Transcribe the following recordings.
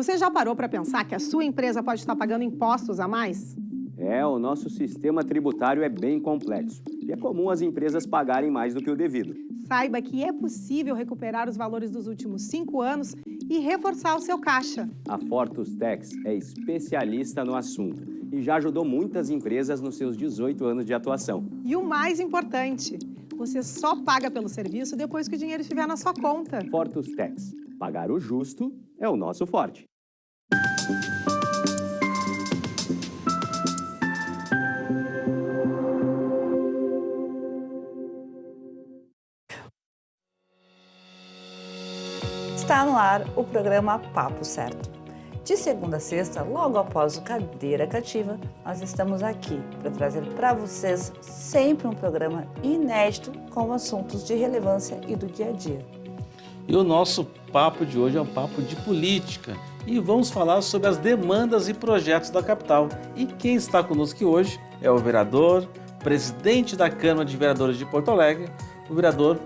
Você já parou para pensar que a sua empresa pode estar pagando impostos a mais? O nosso sistema tributário é bem complexo e é comum as empresas pagarem mais do que o devido. Saiba que é possível recuperar os valores dos últimos 5 anos e reforçar o seu caixa. A Fortus Tax é especialista no assunto e já ajudou muitas empresas nos seus 18 anos de atuação. E o mais importante, você só paga pelo serviço depois que o dinheiro estiver na sua conta. Fortus Tax. Pagar o justo é o nosso forte. Está no ar o programa Papo Certo. De segunda a sexta, logo após o Cadeira Cativa, nós estamos aqui para trazer para vocês sempre um programa inédito com assuntos de relevância e do dia a dia. E o nosso papo de hoje é um papo de política e vamos falar sobre as demandas e projetos da capital. E quem está conosco aqui hoje é o vereador, presidente da Câmara de Vereadores de Porto Alegre, o vereador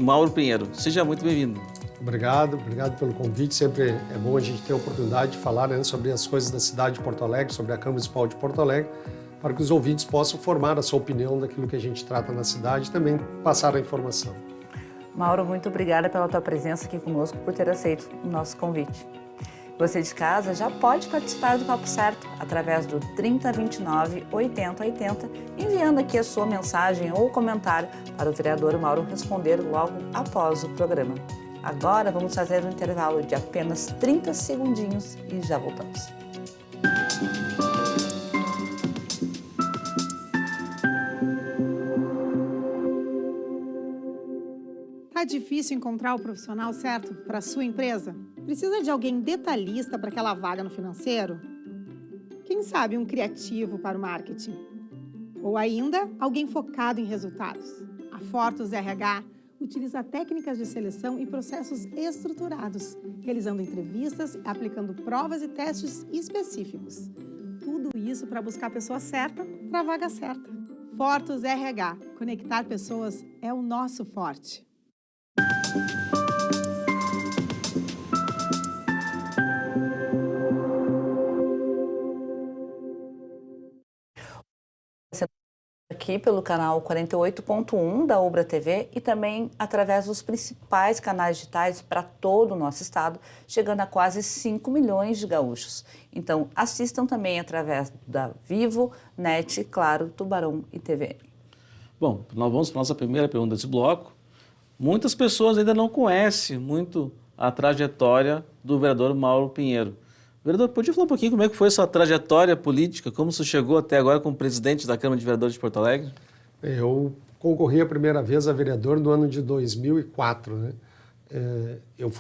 Mauro Pinheiro. Seja muito bem-vindo. Obrigado pelo convite. Sempre é bom a gente ter a oportunidade de falar sobre as coisas da cidade de Porto Alegre, sobre a Câmara Municipal de Porto Alegre, para que os ouvintes possam formar a sua opinião daquilo que a gente trata na cidade e também passar a informação. Mauro, muito obrigada pela tua presença aqui conosco, por ter aceito o nosso convite. Você de casa já pode participar do Papo Certo através do 3029 8080, enviando aqui a sua mensagem ou comentário para o vereador Mauro responder logo após o programa. Agora vamos fazer um intervalo de apenas 30 segundinhos e já voltamos. Tá difícil encontrar o profissional certo para a sua empresa? Precisa de alguém detalhista para aquela vaga no financeiro? Quem sabe um criativo para o marketing? Ou ainda, alguém focado em resultados? A Fortus RH utiliza técnicas de seleção e processos estruturados, realizando entrevistas, aplicando provas e testes específicos. Tudo isso para buscar a pessoa certa para a vaga certa. Fortus RH. Conectar pessoas é o nosso forte. Aqui pelo canal 48.1 da Ubra TV e também através dos principais canais digitais para todo o nosso estado, chegando a quase 5 milhões de gaúchos. Então, assistam também através da Vivo, NET, Claro, Tubarão e TVN. Bom, nós vamos para a nossa primeira pergunta desse bloco. Muitas pessoas ainda não conhecem muito a trajetória do vereador Mauro Pinheiro. Vereador, podia falar um pouquinho como é que foi a sua trajetória política, como você chegou até agora como presidente da Câmara de Vereadores de Porto Alegre? Eu concorri a primeira vez a vereador no ano de 2004, né? Eu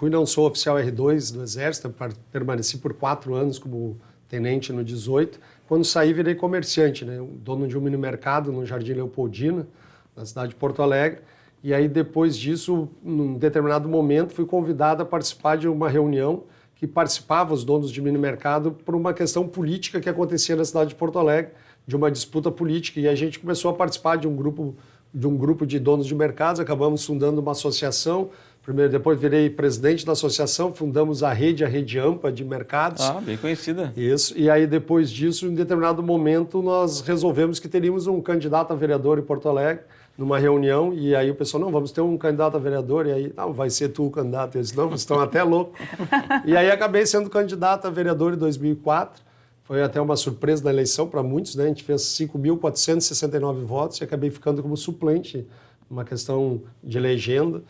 não sou oficial R2 do Exército, permaneci por 4 anos como tenente no 18. Quando saí, virei comerciante, né? Dono de um mini-mercado no Jardim Leopoldina, na cidade de Porto Alegre. E aí, depois disso, num determinado momento, fui convidado a participar de uma reunião que participava os donos de mini-mercado por uma questão política que acontecia na cidade de Porto Alegre, de uma disputa política, e a gente começou a participar de um grupo de donos de mercados, acabamos fundando uma associação, depois virei presidente da associação, fundamos a Rede Ampa de Mercados. Ah, bem conhecida. Isso, e aí depois disso, em determinado momento, nós resolvemos que teríamos um candidato a vereador em Porto Alegre, numa reunião, e aí o pessoal, não, vamos ter um candidato a vereador, e aí, não, vai ser tu o candidato. Eu disse, não, vocês estão até loucos. E aí acabei sendo candidato a vereador em 2004, foi até uma surpresa na eleição para muitos, né? A gente fez 5.469 votos e acabei ficando como suplente, uma questão de legenda,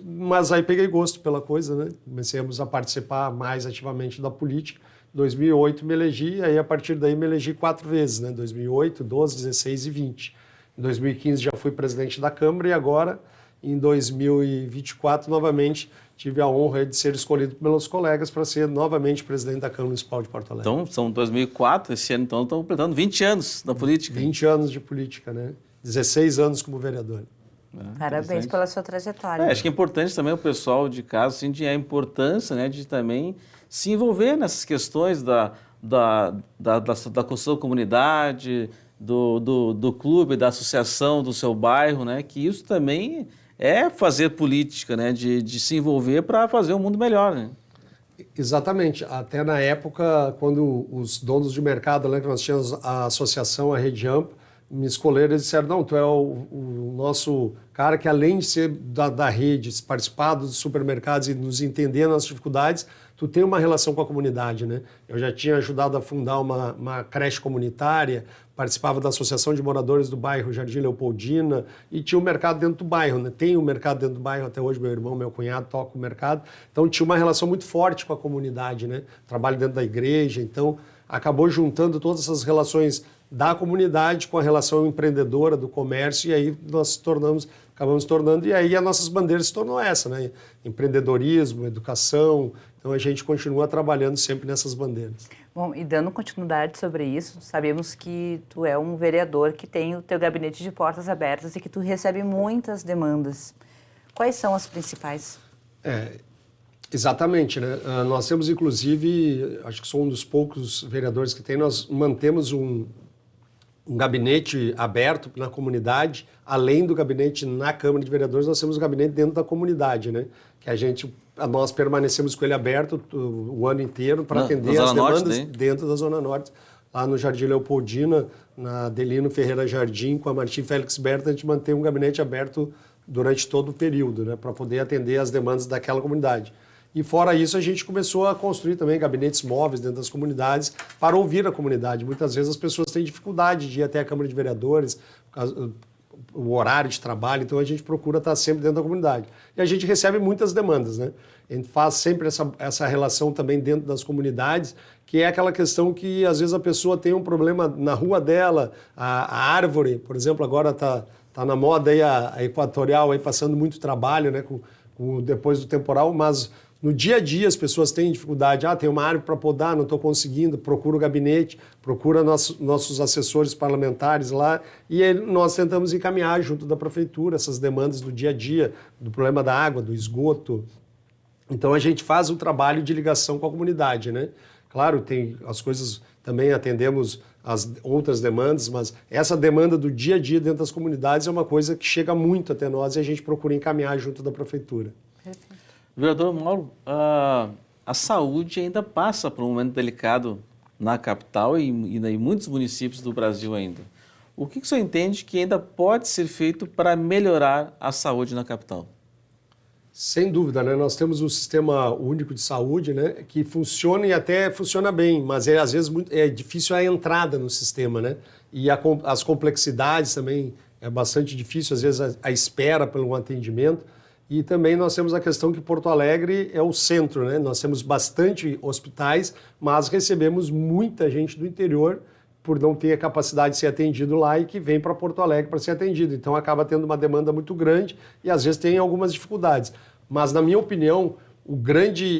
mas aí peguei gosto pela coisa, né? Comecemos a participar mais ativamente da política. Em 2008 me elegi, aí a partir daí me elegi 4 vezes, né? 2008, 12, 16 e 20. Em 2015 já fui presidente da Câmara e agora, em 2024, novamente, tive a honra de ser escolhido pelos colegas para ser novamente presidente da Câmara Municipal de Porto Alegre. Então, são 2004, esse ano, então, estão completando 20 anos da política. 20 anos de política, né? 16 anos como vereador. Parabéns pela sua trajetória. Acho que é importante também o pessoal de casa sentir a importância, né, de também se envolver nessas questões da construção da comunidade, do clube, da associação do seu bairro, né? Que isso também é fazer política, né? De se envolver para fazer um mundo melhor, né? Exatamente. Até na época, quando os donos de mercado, que nós tínhamos a associação, a Rede Ampla, me escolheram e disseram, não, tu é o nosso cara que além de ser da rede, participar dos supermercados e nos entender nas dificuldades, tu tem uma relação com a comunidade, né? Eu já tinha ajudado a fundar uma creche comunitária, participava da Associação de Moradores do Bairro Jardim Leopoldina e tinha um mercado dentro do bairro, né? Tem um mercado dentro do bairro, até hoje meu irmão, meu cunhado tocam o mercado, então tinha uma relação muito forte com a comunidade, né? Trabalho dentro da igreja, então acabou juntando todas essas relações da comunidade com a relação empreendedora do comércio e aí nós acabamos tornando, e aí as nossas bandeiras se tornou essa, né? Empreendedorismo, educação, então a gente continua trabalhando sempre nessas bandeiras. Bom, e dando continuidade sobre isso, sabemos que tu é um vereador que tem o teu gabinete de portas abertas e que tu recebe muitas demandas. Quais são as principais? Exatamente, né? Nós temos, inclusive, acho que sou um dos poucos vereadores que tem, nós mantemos um gabinete aberto na comunidade, além do gabinete na Câmara de Vereadores, nós temos um gabinete dentro da comunidade, né? Que nós permanecemos com ele aberto o ano inteiro para atender as demandas dentro da Zona Norte, lá no Jardim Leopoldina, na Adelino Ferreira Jardim, com a Martim Félix Berta, a gente mantém um gabinete aberto durante todo o período, né? Para poder atender as demandas daquela comunidade. E fora isso, a gente começou a construir também gabinetes móveis dentro das comunidades para ouvir a comunidade. Muitas vezes as pessoas têm dificuldade de ir até a Câmara de Vereadores, o horário de trabalho, então a gente procura estar sempre dentro da comunidade. E a gente recebe muitas demandas, né? A gente faz sempre essa relação também dentro das comunidades, que é aquela questão que às vezes a pessoa tem um problema na rua dela, a árvore, por exemplo, agora está na moda aí a Equatorial aí passando muito trabalho, né, depois do temporal, mas no dia a dia as pessoas têm dificuldade, tem uma árvore para podar, não estou conseguindo, procura o gabinete, procura nossos assessores parlamentares lá e aí nós tentamos encaminhar junto da prefeitura essas demandas do dia a dia, do problema da água, do esgoto. Então a gente faz um trabalho de ligação com a comunidade, né? Claro, tem as coisas, também atendemos as outras demandas, mas essa demanda do dia a dia dentro das comunidades é uma coisa que chega muito até nós e a gente procura encaminhar junto da prefeitura. Perfeito. Vereador Mauro, a saúde ainda passa por um momento delicado na capital e em muitos municípios do Brasil ainda. O que o senhor entende que ainda pode ser feito para melhorar a saúde na capital? Sem dúvida, né? Nós temos um sistema único de saúde, né, que funciona e até funciona bem, mas às vezes é difícil a entrada no sistema, né? E as complexidades também é bastante difícil, às vezes a espera pelo atendimento. E também nós temos a questão que Porto Alegre é o centro, né? Nós temos bastante hospitais, mas recebemos muita gente do interior por não ter a capacidade de ser atendido lá e que vem para Porto Alegre para ser atendido. Então acaba tendo uma demanda muito grande e às vezes tem algumas dificuldades. Mas na minha opinião,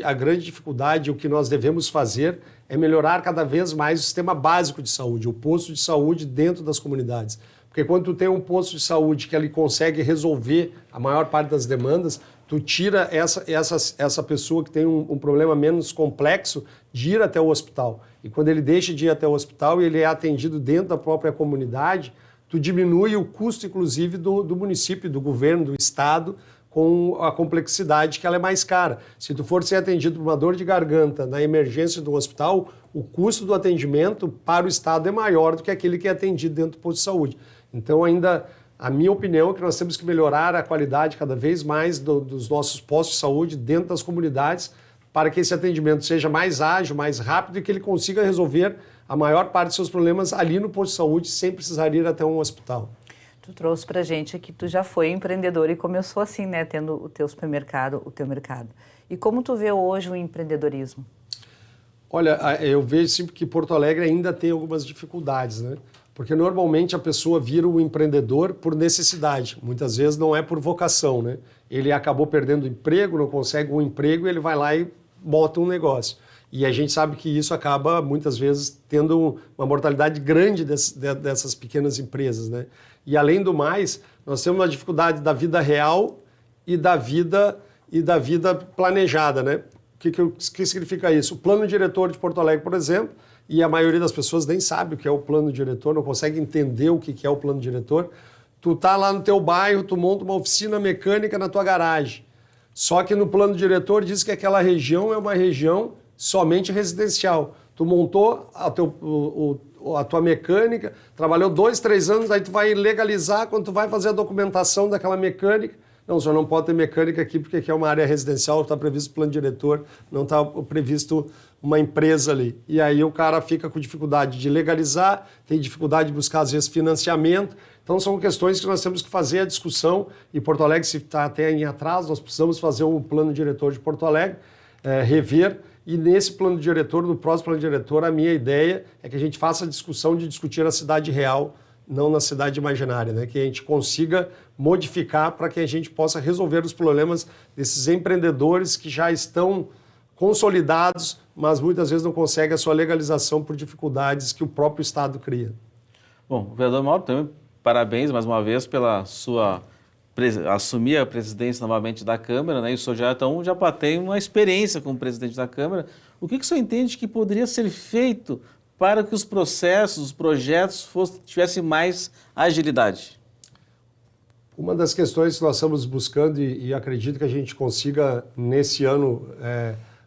a grande dificuldade, o que nós devemos fazer é melhorar cada vez mais o sistema básico de saúde, o posto de saúde dentro das comunidades. Porque quando tu tem um posto de saúde que ele consegue resolver a maior parte das demandas, tu tira essa pessoa que tem um problema menos complexo de ir até o hospital. E quando ele deixa de ir até o hospital e ele é atendido dentro da própria comunidade, tu diminui o custo, inclusive, do município, do governo, do estado, com a complexidade que ela é mais cara. Se tu for ser atendido por uma dor de garganta na emergência do hospital, o custo do atendimento para o estado é maior do que aquele que é atendido dentro do posto de saúde. Então, ainda, a minha opinião é que nós temos que melhorar a qualidade cada vez mais dos nossos postos de saúde dentro das comunidades para que esse atendimento seja mais ágil, mais rápido e que ele consiga resolver a maior parte dos seus problemas ali no posto de saúde sem precisar ir até um hospital. Tu trouxe pra gente que tu já foi empreendedor e começou assim, né, tendo o teu supermercado, o teu mercado. E como tu vê hoje o empreendedorismo? Olha, eu vejo sempre que Porto Alegre ainda tem algumas dificuldades, né? Porque normalmente a pessoa vira um empreendedor por necessidade, muitas vezes não é por vocação, né? Ele acabou perdendo o emprego, não consegue um emprego e ele vai lá e bota um negócio. E a gente sabe que isso acaba, muitas vezes, tendo uma mortalidade grande dessas pequenas empresas, né? E, além do mais, nós temos uma dificuldade da vida real e da vida planejada, né? O que significa isso? O plano diretor de Porto Alegre, por exemplo, e a maioria das pessoas nem sabe o que é o plano diretor, não consegue entender o que é o plano diretor. Tu tá lá no teu bairro, tu monta uma oficina mecânica na tua garagem. Só que no plano diretor diz que aquela região é uma região somente residencial. Tu montou a tua mecânica, trabalhou 2, 3 anos, aí tu vai legalizar, quando tu vai fazer a documentação daquela mecânica, não, o senhor não pode ter mecânica aqui porque aqui é uma área residencial, está previsto o plano diretor, não está previsto uma empresa ali. E aí o cara fica com dificuldade de legalizar, tem dificuldade de buscar, às vezes, financiamento. Então são questões que nós temos que fazer a discussão, e Porto Alegre, se está até em atraso, nós precisamos fazer um plano diretor de Porto Alegre, rever, e nesse plano diretor, no próximo plano diretor, a minha ideia é que a gente faça a discussão de discutir a cidade real, não na cidade imaginária, né? Que a gente consiga modificar para que a gente possa resolver os problemas desses empreendedores que já estão consolidados, mas muitas vezes não conseguem a sua legalização por dificuldades que o próprio Estado cria. Bom, vereador Mauro, também parabéns mais uma vez pela sua assumir a presidência novamente da Câmara, né? E o senhor já tem uma experiência como presidente da Câmara. O que o senhor entende que poderia ser feito para que os processos, os projetos tivessem mais agilidade? Uma das questões que nós estamos buscando, e acredito que a gente consiga nesse ano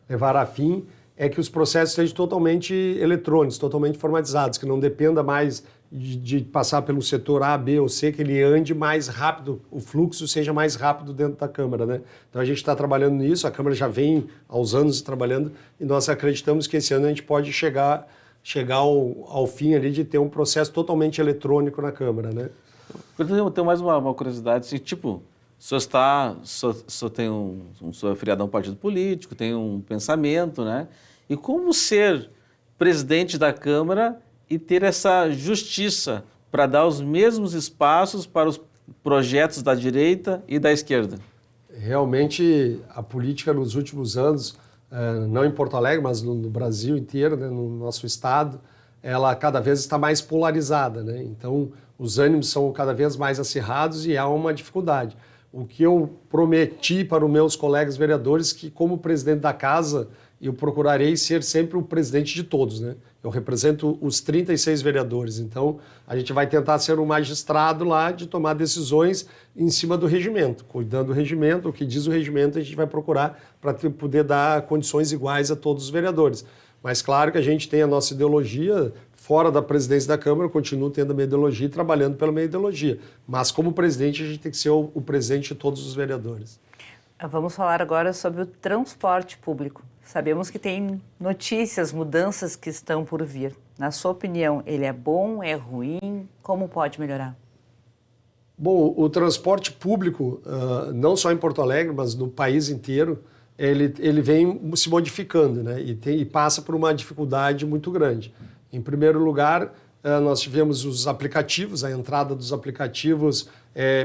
levar a fim, é que os processos sejam totalmente eletrônicos, totalmente formatizados, que não dependa mais de passar pelo setor A, B ou C, que ele ande mais rápido, o fluxo seja mais rápido dentro da Câmara, né? Então a gente está trabalhando nisso, a Câmara já vem aos anos trabalhando, e nós acreditamos que esse ano a gente pode chegar ao fim ali de ter um processo totalmente eletrônico na Câmara, né? Eu tenho mais uma curiosidade, assim, tipo, o senhor tem o senhor é filiado a um partido político, tem um pensamento, né? E como ser presidente da Câmara e ter essa justiça para dar os mesmos espaços para os projetos da direita e da esquerda? Realmente, a política nos últimos anos, não em Porto Alegre, mas no Brasil inteiro, né, no nosso estado, ela cada vez está mais polarizada, né? Então, os ânimos são cada vez mais acirrados e há uma dificuldade. O que eu prometi para os meus colegas vereadores que, como presidente da casa, eu procurarei ser sempre o presidente de todos, né? Eu represento os 36 vereadores, então a gente vai tentar ser um magistrado lá de tomar decisões em cima do regimento, cuidando do regimento, o que diz o regimento a gente vai procurar para poder dar condições iguais a todos os vereadores. Mas claro que a gente tem a nossa ideologia, fora da presidência da Câmara, eu continuo tendo a minha ideologia e trabalhando pela minha ideologia. Mas como presidente, a gente tem que ser o presidente de todos os vereadores. Vamos falar agora sobre o transporte público. Sabemos que tem notícias, mudanças que estão por vir. Na sua opinião, ele é bom, é ruim? Como pode melhorar? Bom, o transporte público, não só em Porto Alegre, mas no país inteiro, ele vem se modificando, né? E passa por uma dificuldade muito grande. Em primeiro lugar, nós tivemos os aplicativos, a entrada dos aplicativos,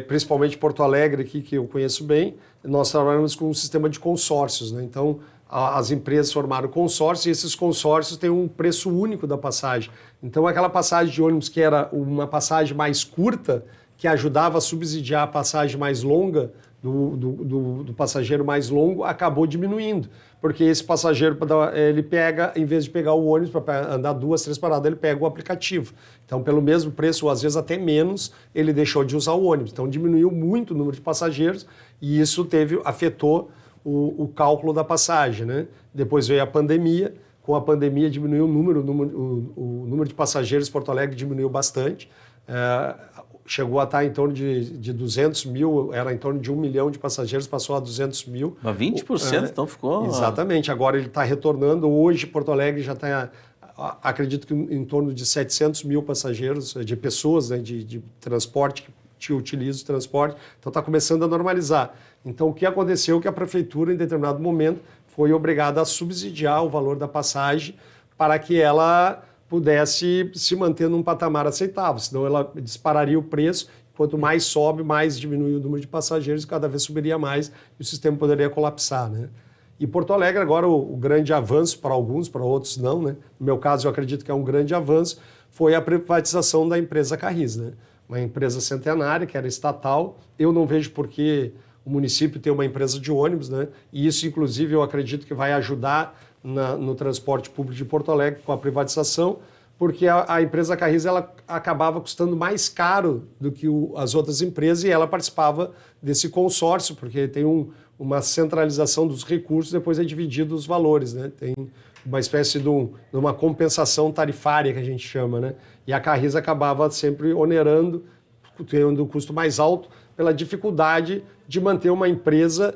principalmente Porto Alegre, aqui, que eu conheço bem. Nós trabalhamos com um sistema de consórcios, né? Então, as empresas formaram consórcios e esses consórcios têm um preço único da passagem. Então, aquela passagem de ônibus que era uma passagem mais curta, que ajudava a subsidiar a passagem mais longa, do passageiro mais longo, acabou diminuindo. Porque esse passageiro, ele pega, em vez de pegar o ônibus para andar 2, 3 paradas, ele pega o aplicativo. Então, pelo mesmo preço, ou às vezes até menos, ele deixou de usar o ônibus. Então, diminuiu muito o número de passageiros e isso afetou o cálculo da passagem, né? Depois veio a pandemia. Com a pandemia, diminuiu o número de passageiros. Porto Alegre diminuiu bastante. Chegou a estar em torno de 200 mil, era em torno de 1 milhão de passageiros, passou a 200 mil. Mas 20% então ficou... Exatamente, agora ele está retornando. Hoje, Porto Alegre já está, acredito que em torno de 700 mil passageiros, de pessoas, né, de transporte, que utilizam o transporte, então está começando a normalizar. Então, o que aconteceu é que a prefeitura, em determinado momento, foi obrigada a subsidiar o valor da passagem para que ela pudesse se manter num patamar aceitável, senão ela dispararia o preço, quanto mais sobe, mais diminui o número de passageiros, cada vez subiria mais e o sistema poderia colapsar, né? E Porto Alegre agora o grande avanço para alguns, para outros não, né? No meu caso eu acredito que é um grande avanço, foi a privatização da empresa Carris, né? Uma empresa centenária que era estatal, eu não vejo por que o município tem uma empresa de ônibus, né? E isso inclusive eu acredito que vai ajudar no transporte público de Porto Alegre com a privatização, porque a empresa Carris ela acabava custando mais caro do que as outras empresas e ela participava desse consórcio, porque tem uma centralização dos recursos, depois é dividido os valores, né? Tem uma espécie de uma compensação tarifária que a gente chama, né? E a Carris acabava sempre onerando, tendo um custo mais alto, pela dificuldade de manter uma empresa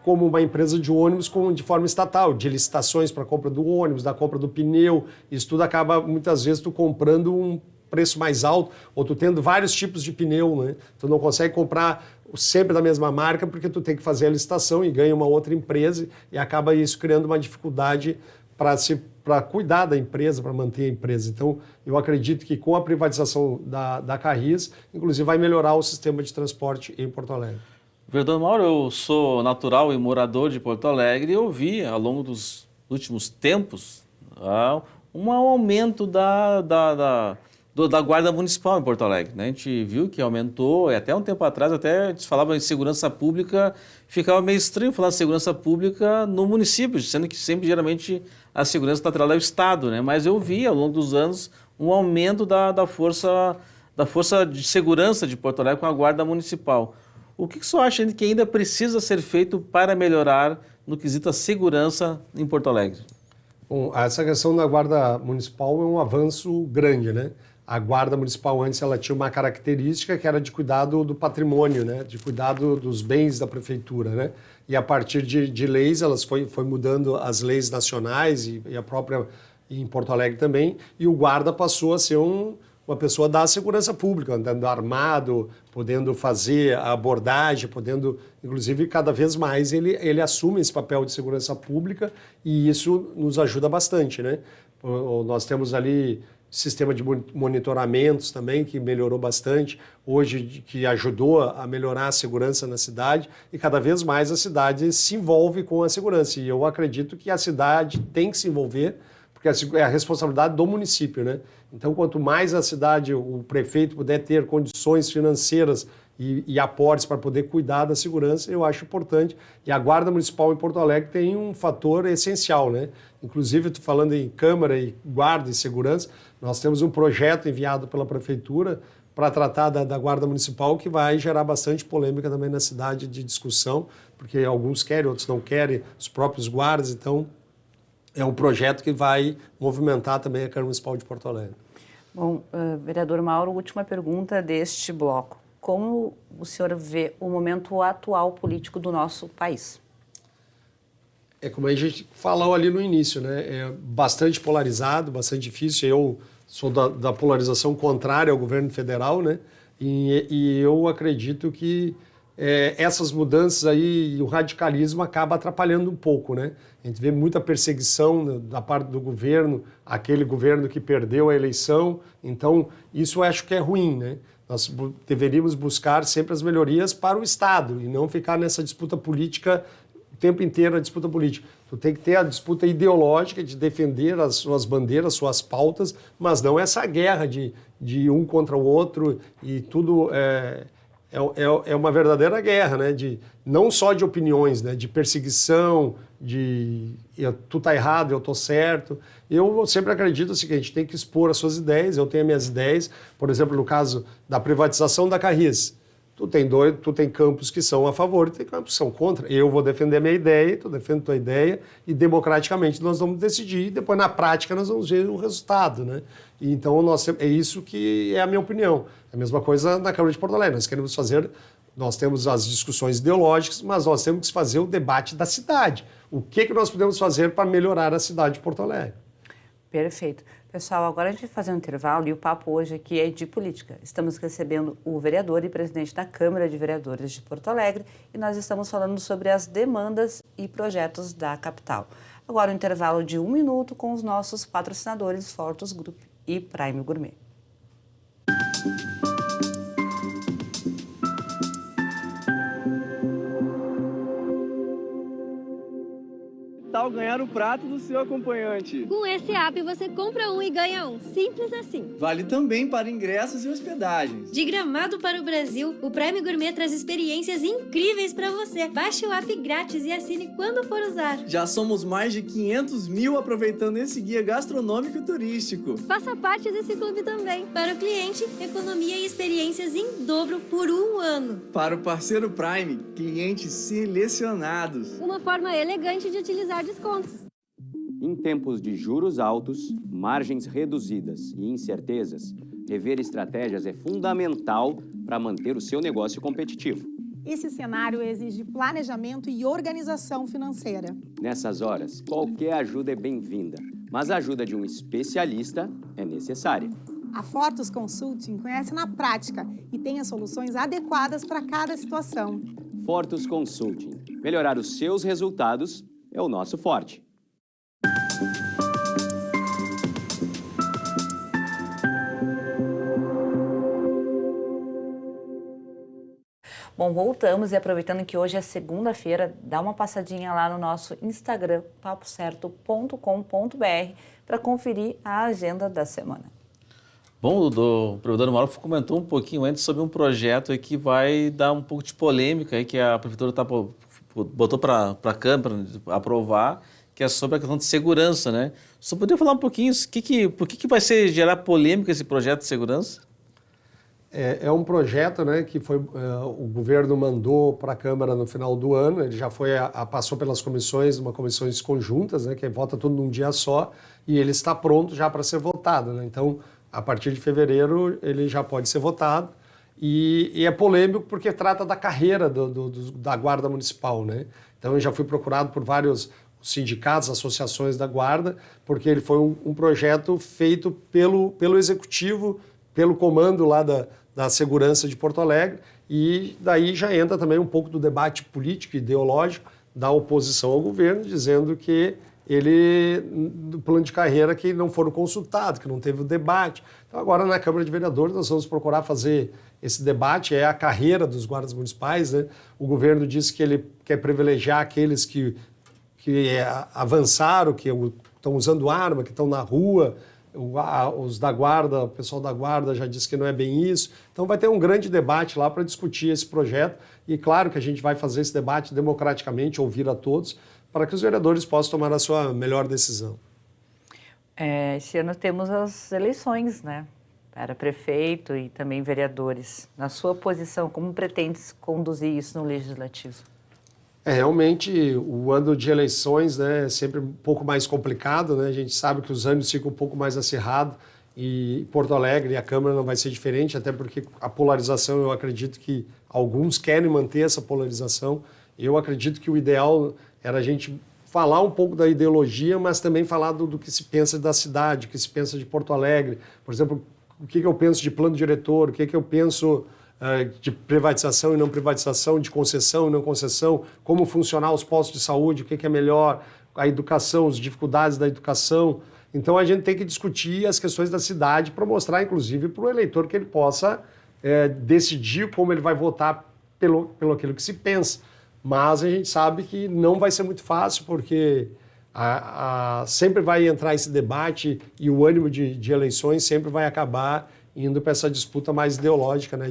como uma empresa de ônibus de forma estatal, de licitações para a compra do ônibus, da compra do pneu. Isso tudo acaba, muitas vezes, tu comprando um preço mais alto, ou tu tendo vários tipos de pneu, né? Tu não consegue comprar sempre da mesma marca porque tu tem que fazer a licitação e ganha uma outra empresa e acaba isso criando uma dificuldade para cuidar da empresa, para manter a empresa. Então, eu acredito que com a privatização da Carris, inclusive vai melhorar o sistema de transporte em Porto Alegre. Vereador Mauro, eu sou natural e morador de Porto Alegre e eu vi ao longo dos últimos tempos um aumento da Guarda Municipal em Porto Alegre, né? A gente viu que aumentou, e até um tempo atrás até a gente falava em segurança pública, ficava meio estranho falar de segurança pública no município, sendo que sempre geralmente a segurança está atrelada ao Estado, né? Mas eu vi ao longo dos anos um aumento da força de segurança de Porto Alegre com a Guarda Municipal. O que o senhor acha que ainda precisa ser feito para melhorar no quesito a segurança em Porto Alegre? Bom, essa questão da Guarda Municipal é um avanço grande, né? A Guarda Municipal antes ela tinha uma característica que era de cuidado do patrimônio, né? De cuidado dos bens da prefeitura, né? E a partir de leis, elas foi mudando as leis nacionais e a própria em Porto Alegre também, e o guarda passou a ser uma pessoa da segurança pública, andando armado, podendo fazer a abordagem, podendo, inclusive, cada vez mais ele assume esse papel de segurança pública e isso nos ajuda bastante, né? Nós temos ali sistema de monitoramentos também, que melhorou bastante, hoje que ajudou a melhorar a segurança na cidade e cada vez mais a cidade se envolve com a segurança. E eu acredito que a cidade tem que se envolver, porque é a responsabilidade do município, né? Então, quanto mais a cidade, o prefeito puder ter condições financeiras e aportes para poder cuidar da segurança, eu acho importante. E a Guarda Municipal em Porto Alegre tem um fator essencial, né? Inclusive, estou falando em Câmara e Guarda e Segurança, nós temos um projeto enviado pela Prefeitura para tratar da Guarda Municipal que vai gerar bastante polêmica também na cidade de discussão, porque alguns querem, outros não querem, os próprios guardas, então é um projeto que vai movimentar também a Câmara Municipal de Porto Alegre. Bom, vereador Mauro, última pergunta deste bloco. Como o senhor vê o momento atual político do nosso país? É como a gente falou ali no início, né? É bastante polarizado, bastante difícil. Eu sou da polarização contrária ao governo federal, né? E eu acredito que essas mudanças aí e o radicalismo acaba atrapalhando um pouco, né? A gente vê muita perseguição da parte do governo, aquele governo que perdeu a eleição. Então, isso eu acho que é ruim, né? Nós deveríamos buscar sempre as melhorias para o Estado e não ficar nessa disputa política o tempo inteiro, a disputa política. Tu tem que ter a disputa ideológica de defender as suas bandeiras, suas pautas, mas não essa guerra de um contra o outro e tudo é uma verdadeira guerra, né? Não só de opiniões, né? De perseguição, tu tá errado, eu tô certo. Eu sempre acredito assim, que a gente tem que expor as suas ideias, eu tenho as minhas ideias. Por exemplo, no caso da privatização da Carris, tu tem campos que são a favor e tem campos que são contra. Eu vou defender a minha ideia, tu defende a tua ideia e democraticamente nós vamos decidir e depois na prática nós vamos ver o resultado, né? E então é isso que é a minha opinião. É a mesma coisa na Câmara de Porto Alegre. Nós temos as discussões ideológicas, mas nós temos que fazer o debate da cidade. O que nós podemos fazer para melhorar a cidade de Porto Alegre? Perfeito. Pessoal, agora a gente vai fazer um intervalo e o papo hoje aqui é de política. Estamos recebendo o vereador e presidente da Câmara de Vereadores de Porto Alegre e nós estamos falando sobre as demandas e projetos da capital. Agora um intervalo de 1 minuto com os nossos patrocinadores Fortus Group e Prime Gourmet. Tal tal ganhar o prato do seu acompanhante? Com esse app você compra um e ganha um. Simples assim. Vale também para ingressos e hospedagens. De Gramado para o Brasil, o Prime Gourmet traz experiências incríveis para você. Baixe o app grátis e assine quando for usar. Já somos mais de 500 mil aproveitando esse guia gastronômico e turístico. Faça parte desse clube também. Para o cliente, economia e experiências em dobro por um ano. Para o parceiro Prime, clientes selecionados. Uma forma elegante de utilizar descontos. Em tempos de juros altos, margens reduzidas e incertezas, rever estratégias é fundamental para manter o seu negócio competitivo. Esse cenário exige planejamento e organização financeira. Nessas horas, qualquer ajuda é bem-vinda, mas a ajuda de um especialista é necessária. A Fortus Consulting conhece na prática e tem as soluções adequadas para cada situação. Fortus Consulting. Melhorar os seus resultados é o nosso forte. Bom, voltamos e aproveitando que hoje é segunda-feira, dá uma passadinha lá no nosso Instagram, papocerto.com.br, para conferir a agenda da semana. Bom, o provedor Mauro comentou um pouquinho antes sobre um projeto aí que vai dar um pouco de polêmica aí, que a prefeitura botou para a Câmara aprovar, que é sobre a questão de segurança, né? Só poderia falar um pouquinho por que vai gerar polêmica esse projeto de segurança? É um projeto, né, que o governo mandou para a Câmara no final do ano. Ele já passou pelas comissões conjuntas, né, que vota tudo num dia só, e ele está pronto já para ser votado, né? Então, a partir de fevereiro, ele já pode ser votado. E é polêmico porque trata da carreira da Guarda Municipal, né? Então, eu já fui procurado por vários sindicatos, associações da Guarda, porque ele foi um projeto feito pelo Executivo, pelo comando lá da segurança de Porto Alegre, e daí já entra também um pouco do debate político e ideológico da oposição ao governo, dizendo que do plano de carreira que não foram consultados, que não teve o debate. Então agora na Câmara de Vereadores nós vamos procurar fazer esse debate, é a carreira dos guardas municipais, né? O governo disse que ele quer privilegiar aqueles que avançaram, que estão usando arma, que estão na rua. Os da Guarda, o pessoal da Guarda já disse que não é bem isso. Então vai ter um grande debate lá para discutir esse projeto, e claro que a gente vai fazer esse debate democraticamente, ouvir a todos, para que os vereadores possam tomar a sua melhor decisão. Esse ano temos as eleições, né? Para prefeito e também vereadores. Na sua posição, como pretende conduzir isso no Legislativo? Realmente, o ano de eleições, né, é sempre um pouco mais complicado, né? A gente sabe que os ânimos ficam um pouco mais acirrados, e Porto Alegre e a Câmara não vai ser diferente, até porque a polarização, eu acredito que alguns querem manter essa polarização. Eu acredito que o ideal era a gente falar um pouco da ideologia, mas também falar do que se pensa da cidade, o que se pensa de Porto Alegre. Por exemplo, o que eu penso de plano diretor, o que eu penso de privatização e não privatização, de concessão e não concessão, como funcionar os postos de saúde, o que é melhor, a educação, as dificuldades da educação. Então a gente tem que discutir as questões da cidade para mostrar, inclusive, para o eleitor que ele possa decidir como ele vai votar pelo aquilo que se pensa. Mas a gente sabe que não vai ser muito fácil, porque sempre vai entrar esse debate, e o ânimo de eleições sempre vai acabar indo para essa disputa mais ideológica, né,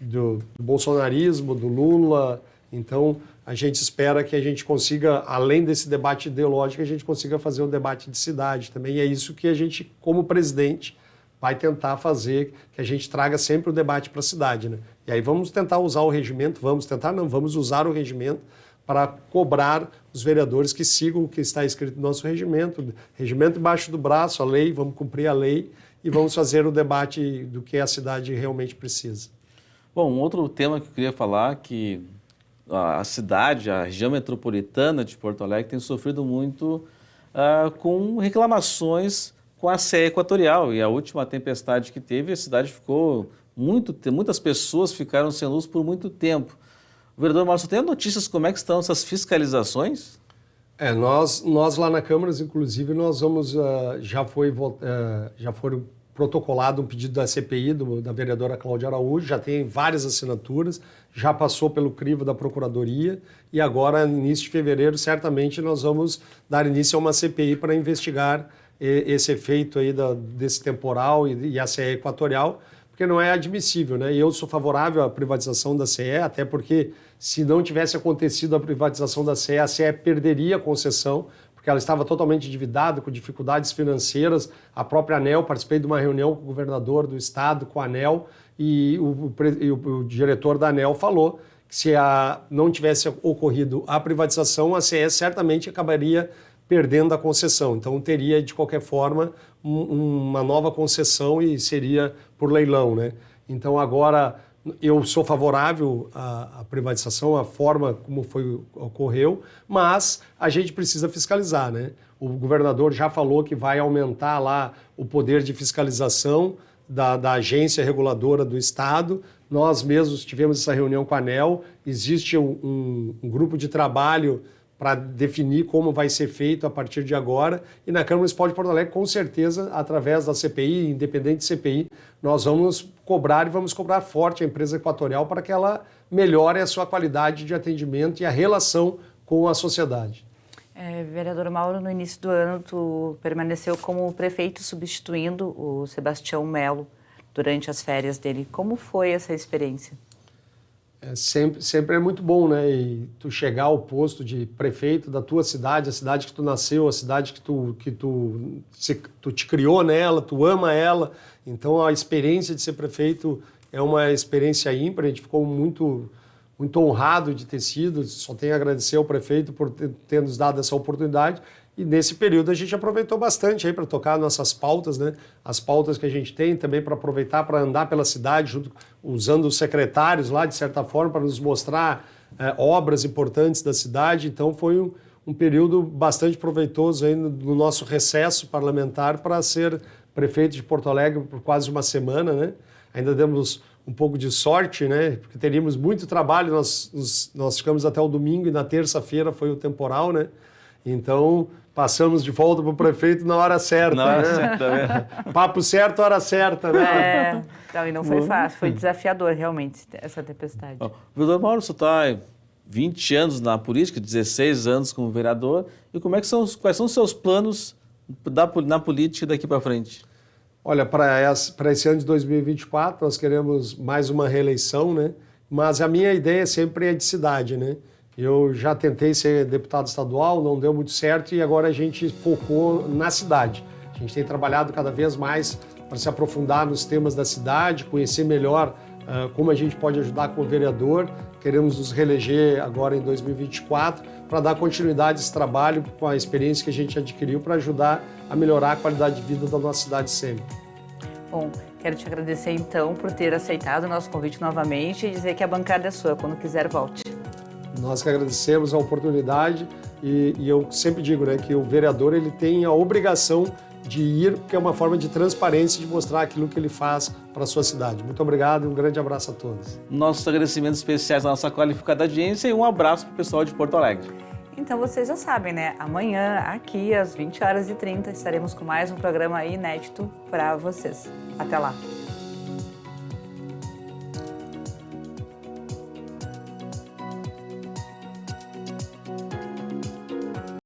do bolsonarismo, do Lula. Então, a gente espera que a gente consiga, além desse debate ideológico, a gente consiga fazer um debate de cidade também. E é isso que a gente, como presidente, vai tentar fazer, que a gente traga sempre o debate para a cidade, né? E aí vamos tentar usar o regimento, vamos usar o regimento para cobrar os vereadores que sigam o que está escrito no nosso regimento embaixo do braço, a lei, vamos cumprir a lei e vamos fazer o debate do que a cidade realmente precisa. Bom, um outro tema que eu queria falar, que a cidade, a região metropolitana de Porto Alegre tem sofrido muito com reclamações com a CE Equatorial, e a última tempestade que teve, a cidade ficou muitas pessoas ficaram sem luz por muito tempo. O vereador Márcio, tem notícias como é que estão essas fiscalizações? Nós lá na Câmara, inclusive, nós vamos, já foram protocolado um pedido da CPI, da vereadora Cláudia Araújo, já tem várias assinaturas, já passou pelo crivo da Procuradoria e agora, no início de fevereiro, certamente nós vamos dar início a uma CPI para investigar esse efeito aí desse temporal e a CE Equatorial, porque não é admissível, né? E eu sou favorável à privatização da CE, até porque se não tivesse acontecido a privatização da CE, a CE perderia a concessão, porque ela estava totalmente endividada, com dificuldades financeiras. A própria ANEEL, participei de uma reunião com o governador do estado, com a ANEEL, e o diretor da ANEEL falou que se não tivesse ocorrido a privatização, a CE certamente acabaria perdendo a concessão. Então, teria, de qualquer forma, uma nova concessão e seria por leilão, né? Então, agora, eu sou favorável à privatização, à forma como ocorreu, mas a gente precisa fiscalizar, né? O governador já falou que vai aumentar lá o poder de fiscalização da agência reguladora do Estado. Nós mesmos tivemos essa reunião com a ANEEL, existe um grupo de trabalho para definir como vai ser feito a partir de agora. E na Câmara Municipal de Porto Alegre, com certeza, através da CPI, independente de CPI, nós vamos cobrar e vamos cobrar forte a empresa Equatorial para que ela melhore a sua qualidade de atendimento e a relação com a sociedade. Vereador Mauro, no início do ano, tu permaneceu como prefeito substituindo o Sebastião Melo durante as férias dele. Como foi essa experiência? Sempre é muito bom, né? E tu chegar ao posto de prefeito da tua cidade, a cidade que tu nasceu, a cidade que tu te criou nela, tu ama ela. Então a experiência de ser prefeito é uma experiência ímpar. A gente ficou muito honrado de ter sido. Só tenho a agradecer ao prefeito por ter nos dado essa oportunidade. E nesse período a gente aproveitou bastante aí para tocar nossas pautas, né? As pautas que a gente tem também para aproveitar para andar pela cidade, usando os secretários lá, de certa forma, para nos mostrar obras importantes da cidade. Então foi um período bastante proveitoso aí no nosso recesso parlamentar para ser prefeito de Porto Alegre por quase uma semana, né? Ainda demos um pouco de sorte, né? Porque teríamos muito trabalho, nós ficamos até o domingo e na terça-feira foi o temporal, né? Então, passamos de volta para o prefeito na hora certa. Na hora certa, né? Papo certo, hora certa, né? Então, e não foi fácil, foi desafiador realmente essa tempestade. Vereador Mauro, você está 20 anos na política, 16 anos como vereador, e quais são os seus planos na política daqui para frente? Olha, para esse ano de 2024, nós queremos mais uma reeleição, né? Mas a minha ideia sempre é de cidade, né? Eu já tentei ser deputado estadual, não deu muito certo e agora a gente focou na cidade. A gente tem trabalhado cada vez mais para se aprofundar nos temas da cidade, conhecer melhor como a gente pode ajudar como vereador. Queremos nos reeleger agora em 2024 para dar continuidade a esse trabalho com a experiência que a gente adquiriu para ajudar a melhorar a qualidade de vida da nossa cidade sempre. Bom, quero te agradecer então por ter aceitado o nosso convite novamente e dizer que a bancada é sua, quando quiser volte. Nós que agradecemos a oportunidade e eu sempre digo, né, que o vereador ele tem a obrigação de ir, porque é uma forma de transparência, de mostrar aquilo que ele faz para a sua cidade. Muito obrigado e um grande abraço a todos. Nossos agradecimentos especiais à nossa qualificada audiência e um abraço para o pessoal de Porto Alegre. Então vocês já sabem, né? Amanhã, aqui às 20h30, estaremos com mais um programa inédito para vocês. Até lá!